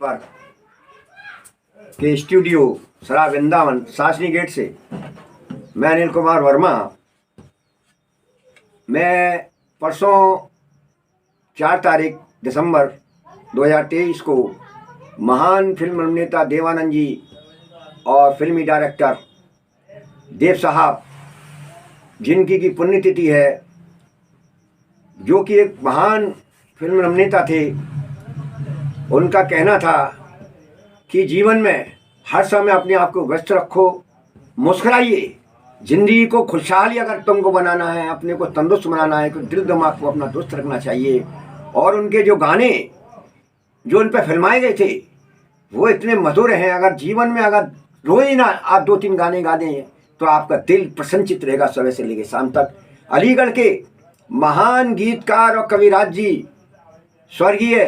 पर के स्टूडियो सरा वृंदावन सासनी गेट से मैं अनिल कुमार वर्मा। मैं परसों 4 तारीख दिसंबर 2023 को महान फिल्म अभिनेता देवानंद जी और फिल्मी डायरेक्टर देव साहब, जिनकी की पुण्यतिथि है, जो कि एक महान फिल्म अभिनेता थे, उनका कहना था कि जीवन में हर समय अपने आप को व्यस्त रखो, मुस्कुराइए। ज़िंदगी को खुशहाली अगर तुमको बनाना है, अपने को तंदुरुस्त बनाना है, तो दिल दिमाग को अपना दुरुस्त रखना चाहिए। और उनके जो गाने जो उन पर फिल्माए गए थे वो इतने मधुर हैं। अगर जीवन में अगर रोज ही ना आप 2-3 गाने गा दें तो आपका दिल प्रसन्नचित रहेगा सुबह से लेकर शाम तक। अलीगढ़ के महान गीतकार और कविराज जी, स्वर्गीय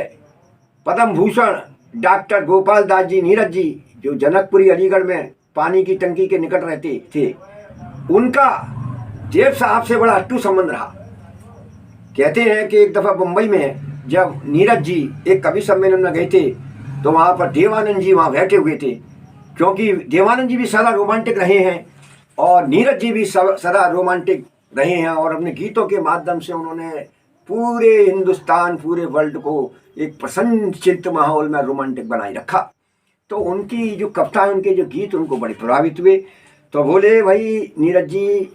पद्म भूषण डॉक्टर गोपाल दास जी नीरज जी, जो जनकपुरी अलीगढ़ में पानी की टंकी के निकट रहते थे, उनका देव साहब से बड़ा अटूट संबंध रहा। कहते हैं कि एक दफ़ा मुंबई में जब नीरज जी एक कवि सम्मेलन में गए थे तो वहाँ पर देवानंद जी वहाँ बैठे हुए थे, क्योंकि देवानंद जी भी सदा रोमांटिक रहे हैं और नीरज जी भी सदा रोमांटिक रहे हैं। और अपने गीतों के माध्यम से उन्होंने पूरे हिंदुस्तान, पूरे वर्ल्ड को एक प्रसन्नचित्त माहौल में रोमांटिक बनाए रखा। तो उनकी जो कविता, उनके जो गीत उनको बड़े प्रभावित हुए। तो बोले, भाई नीरज जी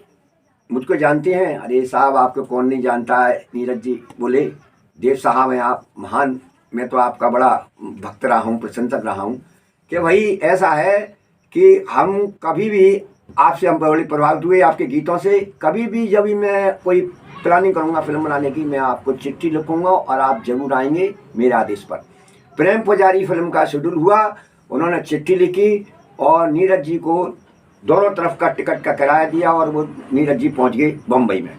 मुझको जानते हैं? अरे साहब, आपको कौन नहीं जानता है। नीरज जी बोले, देव साहब हैं आप महान, मैं तो आपका बड़ा भक्त रहा हूँ, प्रशंसक रहा हूँ। कि भाई ऐसा है कि हम कभी भी आपसे हम बड़े प्रभावित हुए आपके गीतों से। कभी भी जब भी मैं कोई प्लानिंग करूँगा फिल्म बनाने की, मैं आपको चिट्ठी लिखूँगा और आप जरूर आएंगे मेरे आदेश पर। प्रेम पुजारी फिल्म का शेड्यूल हुआ, उन्होंने चिट्ठी लिखी और नीरज जी को दोनों तरफ का टिकट का किराया दिया और वो नीरज जी पहुंच गए बम्बई में।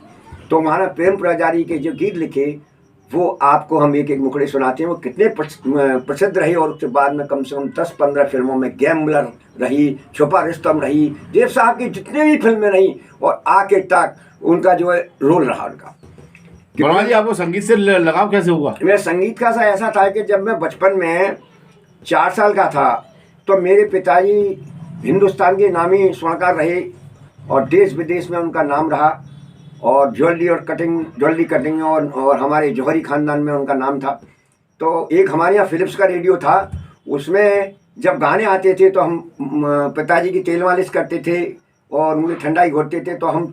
तो वहाँ प्रेम पुजारी के जो गीत लिखे वो आपको हम एक एक मुखड़े सुनाते हैं। वो कितने प्रसिद्ध रहे और उसके बाद में कम से कम 10-15 फिल्मों में गैम्बलर रही, छुपा रुस्तम रही, देव साहब की जितने भी फिल्में रही और आके तक उनका जो है रोल रहा उनका। वर्मा जी, आपको संगीत से लगाव कैसे हुआ? मेरा संगीत का ऐसा था कि जब मैं बचपन में 4 साल का था तो मेरे पिताजी हिंदुस्तान के नामी स्वर्णकार रहे और देश विदेश में उनका नाम रहा। और ज्वेलरी कटिंग और हमारे जौहरी ख़ानदान में उनका नाम था। तो एक हमारे यहाँ फिलिप्स का रेडियो था, उसमें जब गाने आते थे तो हम पिताजी की तेल मालिश करते थे और मुझे ठंडाई घोटते थे। तो हम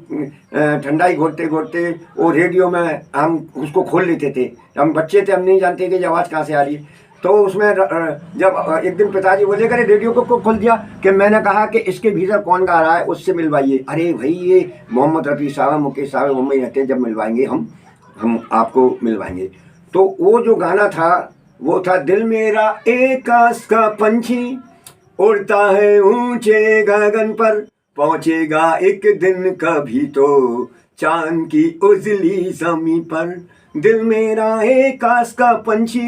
ठंडाई घोटते घोटते वो रेडियो में हम उसको खोल लेते थे। हम बच्चे थे, हम नहीं जानते कि आवाज़ कहाँ से आ रही है। तो उसमें जब एक दिन पिताजी बोले, करे रेडियो को खोल दिया कि मैंने कहा कि इसके भीतर कौन गा रहा है, उससे मिलवाइए। अरे भाई, ये मोहम्मद रफ़ी साहब, मुकेश साहब मुंबई रहते हैं, जब मिलवाएंगे हम आपको मिलवाएंगे। तो वो जो गाना था वो था, दिल मेरा एक आस का पंछी उड़ता है ऊंचे गगन पर, पहुंचेगा एक दिन कभी तो चांद की उजली ज़मीं पर। दिल मेरा एक आस का पंछी,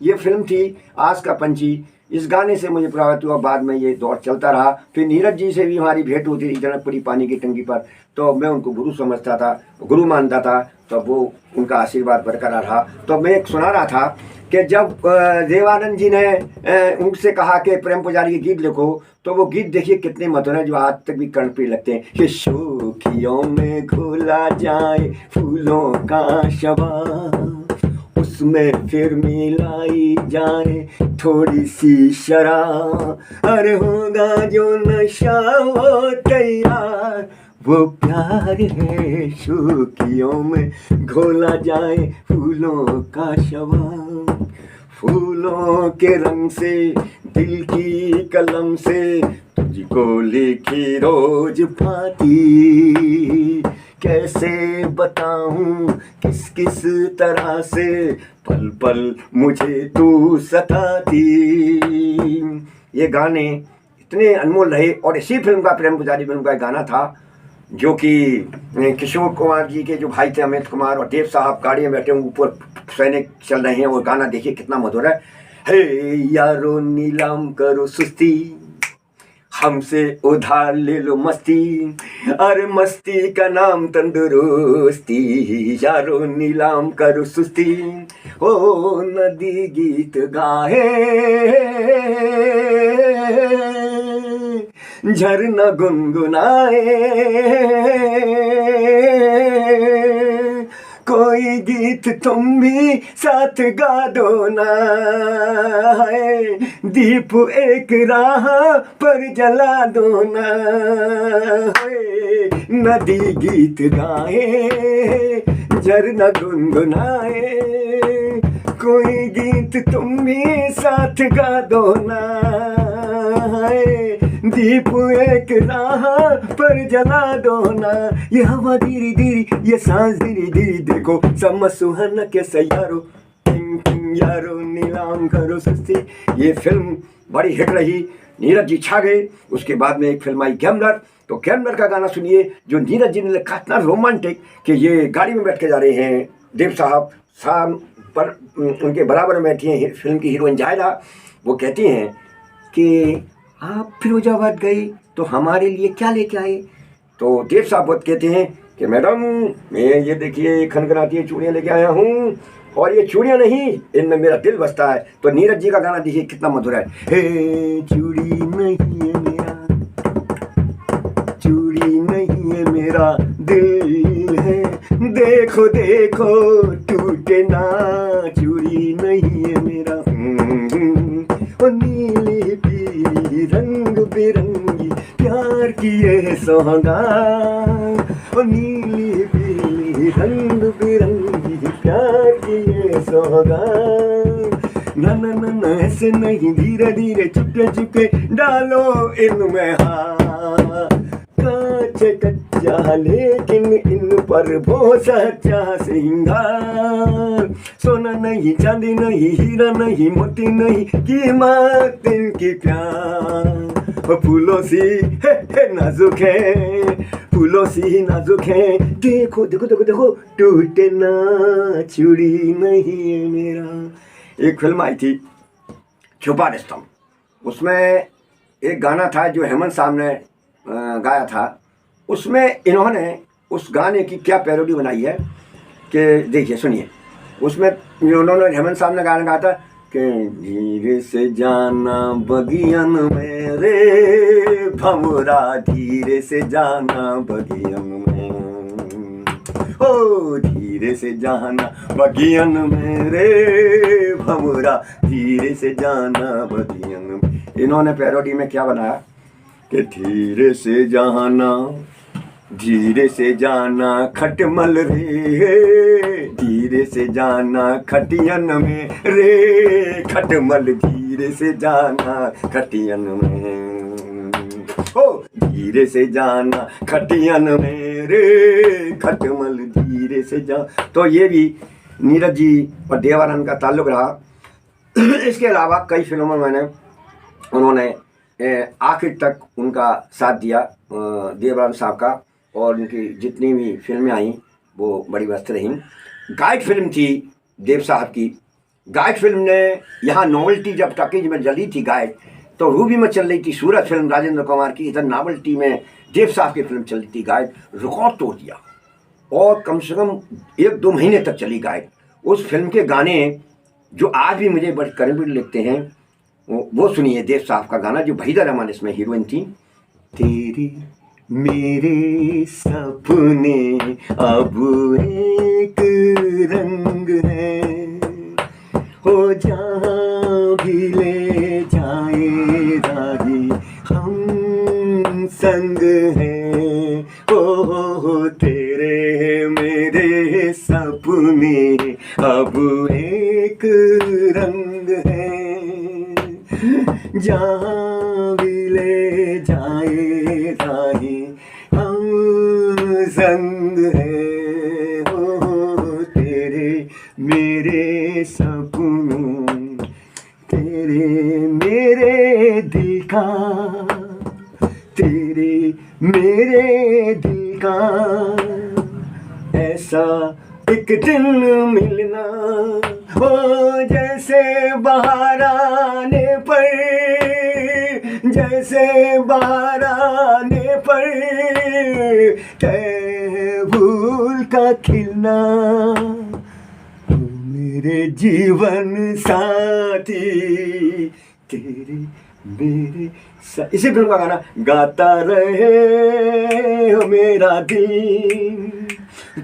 ये फिल्म थी आस का पंछी। इस गाने से मुझे प्रभावित हुआ। बाद में ये दौर चलता रहा। फिर नीरज जी से भी हमारी भेंट होती थी जनकपुरी पानी की टंकी पर। तो मैं उनको गुरु समझता था, गुरु मानता था। तो वो उनका आशीर्वाद बरकरार रहा। तो मैं एक सुना रहा था कि जब देवानंद जी ने उनसे कहा कि प्रेम पुजारी के गीत लिखो, तो वो गीत देखिए कितने मधुर हैं, जो आज तक भी कर्णप्रिय लगते हैं। कि शोखियों में घोला जाए फूलों का शबा, उसमें फिर मिलाई जाए थोड़ी सी शराब, अरे होगा जो नशा वो तैयार, वो प्यार है। शोखियों में घोला जाए फूलों का शबा, फूलों के रंग से दिल की कलम से तुझको लिखी रोज पाती, कैसे बताऊं किस किस तरह से पल पल मुझे तू सताती। ये गाने इतने अनमोल रहे। और इसी फिल्म का, प्रेम पुजारी फिल्म का गाना था, जो कि किशोर कुमार जी के जो भाई थे अमित कुमार और देव साहब गाड़ी में बैठे ऊपर सैनिक चल रहे हैं। वो गाना देखिए कितना मधुर है। हे यारो नीलाम करो सुस्ती, हमसे उधार ले लो मस्ती, अरे मस्ती का नाम तंदुरुस्ती, यारो नीलाम करो सुस्ती, ओ नदी गीत गाए, झरना गुनगुनाए, कोई गीत तुम भी साथ गा दो ना, है दीप एक राह पर जला दो ना, है नदी गीत गाए, झरना गुनगुनाए, कोई गीत तुम भी साथ गा दो ना, है दीप एक राह पर जला दो ना, ये हवा धीरे धीरे, ये सांस धीरे धीरे, देखो समझ सुहाना कैसा यारो, यारो नीलाम करो सुस्ती। ये फिल्म बड़ी हिट रही, नीरज जी छा गए। उसके बाद में एक फिल्म आई गैम्बलर, तो गैम्बलर का गाना सुनिए जो नीरज जी ने लिखा, इतना रोमांटिक कि ये गाड़ी में बैठ के जा रहे हैं, देव साहब शाम पर उनके बराबर में बैठी हैं फिल्म की हीरोइन जायरा, वो कहती हैं कि आप फिरोजाबाद गए तो हमारे लिए क्या लेके आए? तो देव साहब बहुत कहते हैं कि मैडम मैं ये देखिए खनखनाती चूड़ियाँ लेके आया हूँ, और ये चूड़ियाँ नहीं, इनमें मेरा दिल बसता है। तो नीरज जी का गाना देखिए कितना मधुर है, हे चूड़ी नहीं है मेरा, चूड़ी नहीं है मेरा दिल है, देखो देखो टूटे ना, चूड़ी नहीं है मेरा, ओ नीली पीली रंग बिरंगी प्यार की ये सौगात, ओ नीली पीली रंग बिरंगी प्यार की ये सौगात, ना ना ना ना ऐसे नहीं, धीरे धीरे चुपके चुपके डालो इनमें हाथ, कांच कच्चा लेकिन इन पर वो सच्चा सिंगार, सोना नहीं चांदी नहीं हीरा नहीं मोती नहीं, कीमत इनकी प्यार, फूलों सी है नाजुक है, फूलों सी नाजुक है, देखो देखो देखो देखो टूटे ना, चूड़ी नहीं है मेरा। एक फिल्म आई थी छुपा रुस्तम, उसमें एक गाना था जो हेमंत साहब ने गाया था, उसमें इन्होंने उस गाने की क्या पैरोडी बनाई है कि देखिए सुनिए। उसमें उन्होंने हेमंत साहब ने गाना गाया था कि धीरे से जाना बगियन में रे भंवरा, धीरे से जाना बगियन में, ओ धीरे से जाना बगियन में रे भंवरा, धीरे से जाना बगियन में। इन्होंने पैरोडी में क्या बनाया कि धीरे से जाना खटमल रे, धीरे से जाना खटियन में रे खटमल, धीरे से जाना खटियन में, ओ धीरे से जाना खटियन में रे खटमल, धीरे से जा। तो ये भी नीरज जी और देवानंद का ताल्लुक रहा। इसके अलावा कई फिल्मों में उन्होंने आखिर तक उनका साथ दिया देवानंद साहब का, और उनकी जितनी भी फिल्में आई वो बड़ी मस्त रहीं। गाइड फिल्म थी देव साहब की, गाइड फिल्म ने यहाँ नॉवेल्टी जब टॉकीज में जली थी गाइड, तो रूबी में चल रही थी सूरज फिल्म राजेंद्र कुमार की, इधर नॉवेल्टी में देव साहब की फिल्म चल रही थी गाइड, रिकॉर्ड तोड़ दिया, और कम से कम 1-2 महीने तक चली गाइड। उस फिल्म के गाने जो आज भी मुझे बड़े करीब लगते हैं, वो सुनिए देव साहब का गाना, जो वहीदा रहमान इसमें हीरोइन थी। तेरे मेरे सपने अब एक रंग है, हो जहाँ भी ले जाए राही हम संग हैं, हो तेरे मेरे सपने अब एक रंग है, जहाँ भी ले जाए राही हम संग है, हो तेरे मेरे सपनों, तेरे मेरे दिल का, तेरे मेरे दिल का ऐसा एक दिन मिलना, हो जैसे बाहर आने पर जैसे बाराने पर तय फूल का खिलना, मेरे जीवन साथी तेरे मेरे इसी फिल्म का गाना, गाता रहे हो मेरा दिल,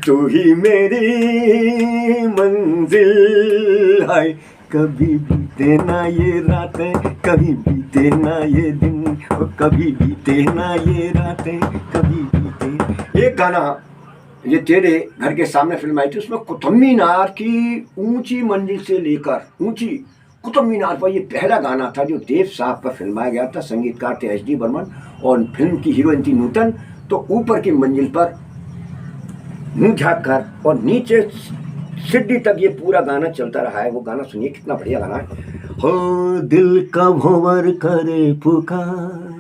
तू ही मेरी मंजिल है। कभी बीते ना ये रातें, कभी बीते ना ये दिन, कभी बीते ना ये रातें, कभी बीते। एक गाना ये तेरे घर के सामने फिल्म आई थी, उसमें कुतुब मीनार की ऊंची मंजिल से लेकर ऊंची कुतुब मीनार पर, ये पहला गाना था जो देव साहब पर फिल्माया गया था। संगीतकार थे एच डी बर्मन और फिल्म की हीरोइन थी नूतन। तो ऊपर की मंजिल पर मुंह झाँक कर और नीचे सीढ़ी तक ये पूरा गाना चलता रहा है। वो गाना सुनिए, कितना बढ़िया गाना है। हो दिल का भंवर करे पुकार,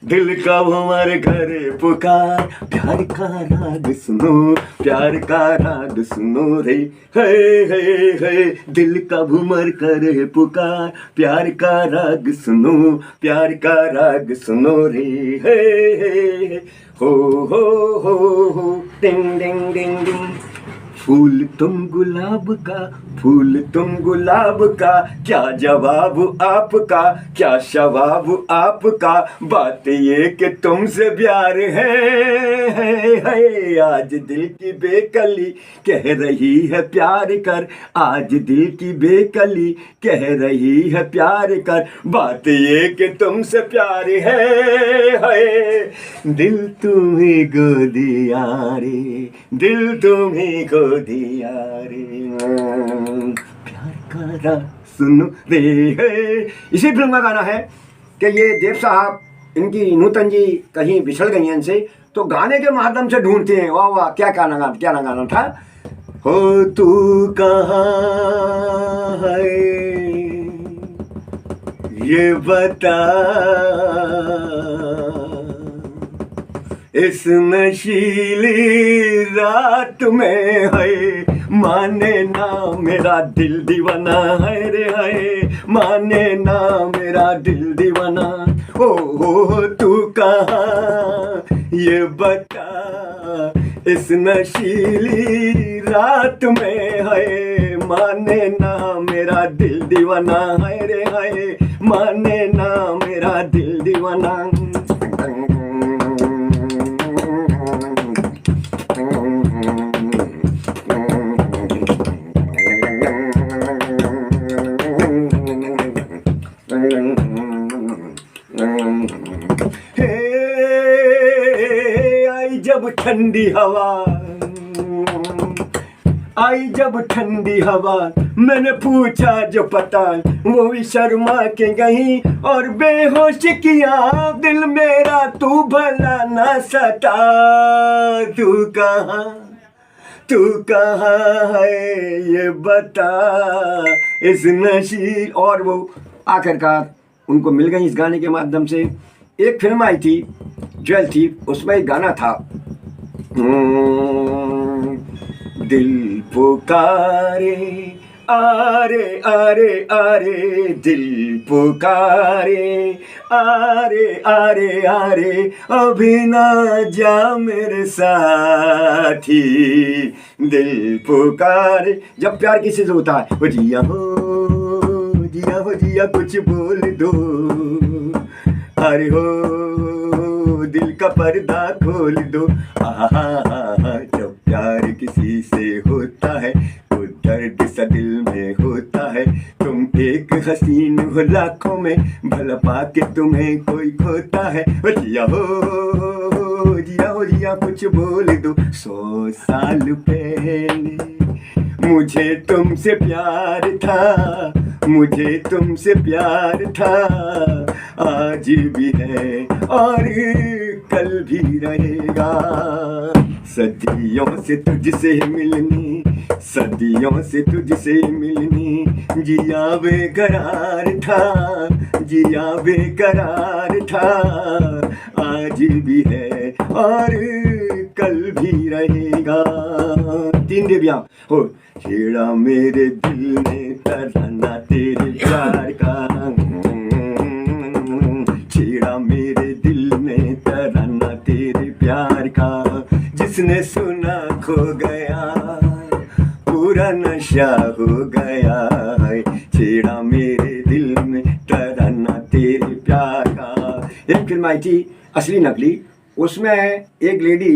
दिल का भंवर करे पुकार, प्यार का राग सुनो, प्यार का राग सुनो रे, है दिल का भंवर करे पुकार, प्यार का राग सुनो, प्यार का राग सुनो रे, है हो डिंग डिंग डिंग डिंग। फूल तुम गुलाब का, फूल तुम गुलाब का, क्या जवाब आपका, क्या शवाब आपका, बात ये कि तुमसे प्यार है। आज दिल की बेकली कह रही है प्यार कर, आज दिल की बेकली कह रही है प्यार कर, बात ये कि तुमसे प्यार है। दिल तुम्हें गोदिया रे, दिल तुम्हें दिया रे, प्यार का राग सुनो रे, है। इसी फिल्म का गाना है कि ये देव साहब, इनकी नूतन जी कहीं बिछड़ गई हैं इनसे, तो गाने के माध्यम से ढूंढते हैं। वाह वाह, क्या गाना था। हो तू कहाँ है ये बता, इस नशीली रात में है, माने ना मेरा दिल दीवाना है रे, है माने ना मेरा दिल दीवाना। ओ तू कहाँ ये बता, इस नशीली रात में है, माने ना मेरा दिल दीवाना है रे, है माने ना मेरा दिल दीवाना। आई जब ठंडी हवा, आई जब ठंडी हवा, मैंने पूछा जो पता, वो भी शर्मा के गई और बेहोश किया दिल मेरा, तू भला ना सता। तू कहाँ है ये बता, इस नशी। और वो आखिरकार उनको मिल गई इस गाने के माध्यम से। एक फिल्म आई थी ज्वेल थी, उसमें एक गाना था, दिल पुकारे आरे आरे आरे, दिल पुकारे आरे आरे आरे, अभी ना जा मेरे साथी, दिल पुकारे। जब प्यार किसी से होता है, वो जिया हो जिया हो जिया कुछ बोल दो, अरे हो दिल का पर्दा खोल दो। जब प्यार किसी से होता है तो दर्द सा दिल में होता है, तुम एक हसीन हो लाखों में, भला पाके तुम्हें कोई खोता है। जिया हो जिया हो जिया कुछ बोल दो। 100 साल पहले मुझे तुमसे प्यार था, मुझे तुमसे प्यार था, आज भी है और कल भी रहेगा। सदियों से तुझसे मिलनी, सदियों से तुझसे मिलनी, जिया बेकरार था, जिया बेकरार था, आज भी है और कल भी रहेगा। 3 देवियाँ हो। छेड़ा मेरे दिल ने तराना तेरे प्यार का, छेड़ा नशा हो गया है, छेड़ा मेरे दिल में तराना तेरे प्यार का। एक फिल्म आई थी असली नकली, उसमें एक लेडी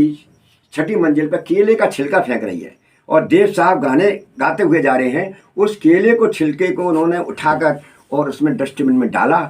छठी मंजिल पर केले का छिलका फेंक रही है और देव साहब गाने गाते हुए जा रहे हैं। उस केले को छिलके को उन्होंने उठाकर और उसमें डस्टबिन में डाला,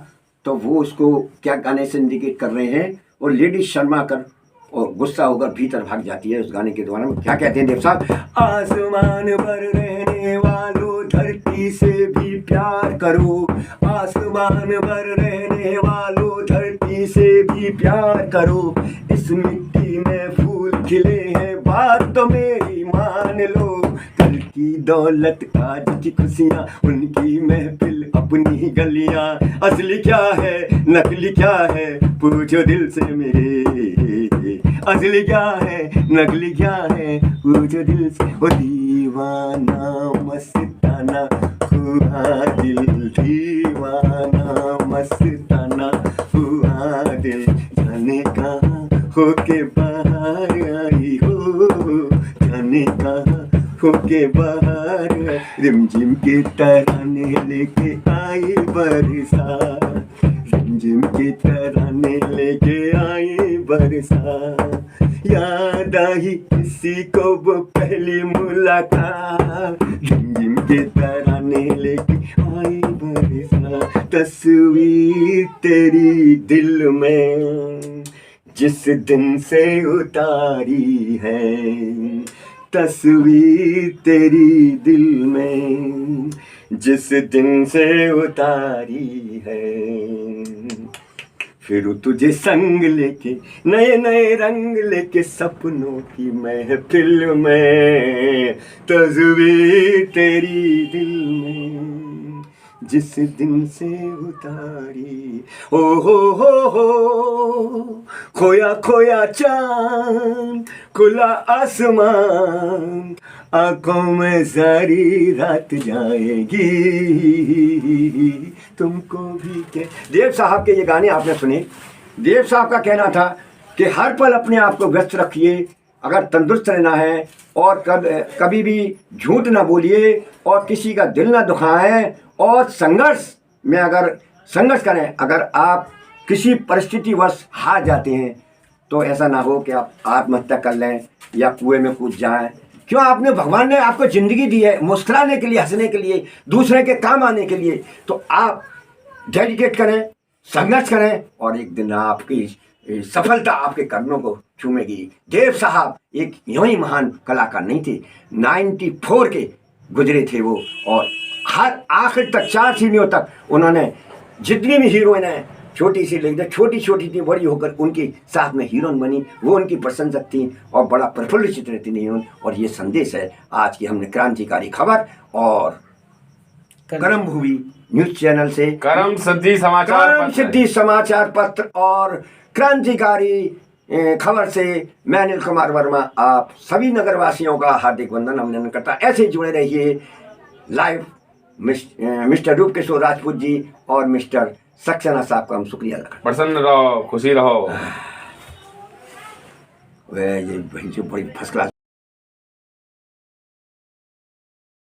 तो वो उसको क्या गाने से इंडिकेट कर रहे हैं, और लेडी शर्मा कर और गुस्सा होकर भीतर भाग जाती है। उस गाने के द्वारा क्या कहते हैं देव साहब, आसमान पर रहने वालों धरती से भी प्यार करो, आसमान पर रहने वालों धरती से भी प्यार करो, इस मिट्टी में फूल खिले हैं बात तो मेरी मान लो, कल की दौलत आज की खुशियाँ उनकी महफिल अपनी गलियाँ, असली क्या है नकली क्या है पूछो दिल से मेरे, असली क्या है नकली क्या है पूछो दिल से, ओ दीवाना मस्ताना हुआ दिल, दीवाना मस्ताना हुआ दिल, जाने कहाँ होके बाहर आई हो, जाने कहाँ होके बाहर, रिमझिम के तराने लेके आई बरसात, रिमझिम के तराने लेके आई बरसात, याद आई किसी को वो पहली मुलाकात, रिमझिम के तराने लेके आई बरसात, तस्वीर तेरी दिल में जिस दिन से उतारी है, तस्वीर तेरी दिल में जिस दिन से उतारी है, फिर तुझे संग लेके नए नए रंग लेके सपनों की महफिल में, तस्वीर तेरी दिल में जिस दिन से उतारी, हो खोया खोया चांद खुला आसमान, आंखों में सारी रात जाएगी तुमको भी के। देव साहब के ये गाने आपने सुने। देव साहब का कहना था कि हर पल अपने आप को व्यस्त रखिए अगर तंदुरुस्त रहना है, और कभी भी झूठ ना बोलिए और किसी का दिल ना दुखाएं, और संघर्ष में अगर संघर्ष करें, अगर आप किसी परिस्थितिवश हार जाते हैं तो ऐसा ना हो कि आप आत्महत्या कर लें या कुएं में कूद जाएं। क्यों, आपने भगवान ने आपको ज़िंदगी दी है मुस्कुराने के लिए, हंसने के लिए, दूसरे के काम आने के लिए, तो आप डेडिकेट करें, संघर्ष करें और एक दिन आपकी सफलता आपके कदमों को चूमेगी। देव साहब एक यूं ही महान कलाकार नहीं थे, 94 के गुजरे थे वो, और हर आखिर तक 4 सीढ़ियों तक उन्होंने जितनी भी हीरोइन है छोटी सी लेकिन छोटी छोटी थी, बड़ी होकर उनके साथ में हीरोइन बनी, वो उनकी प्रशंसक थी और बड़ा प्रफुल्लित रहती हीरोइन। और ये संदेश है आज की हमने क्रांतिकारी खबर और कर्म भूमि न्यूज चैनल से, कर्म सिद्धि समाचार पत्र और क्रांतिकारी खबर से मैं अनिल कुमार वर्मा आप सभी नगरवासियों का हार्दिक वंदन अभिनंदन करता। ऐसे जुड़े रहिए लाइव मिस्टर रूप किशोर राजपूत जी और मिस्टर सक्सेना साहब का हम शुक्रिया अदा करते हैं। प्रसन्न रहो, खुशी रहो। वह ये बड़ी फर्स्ट क्लास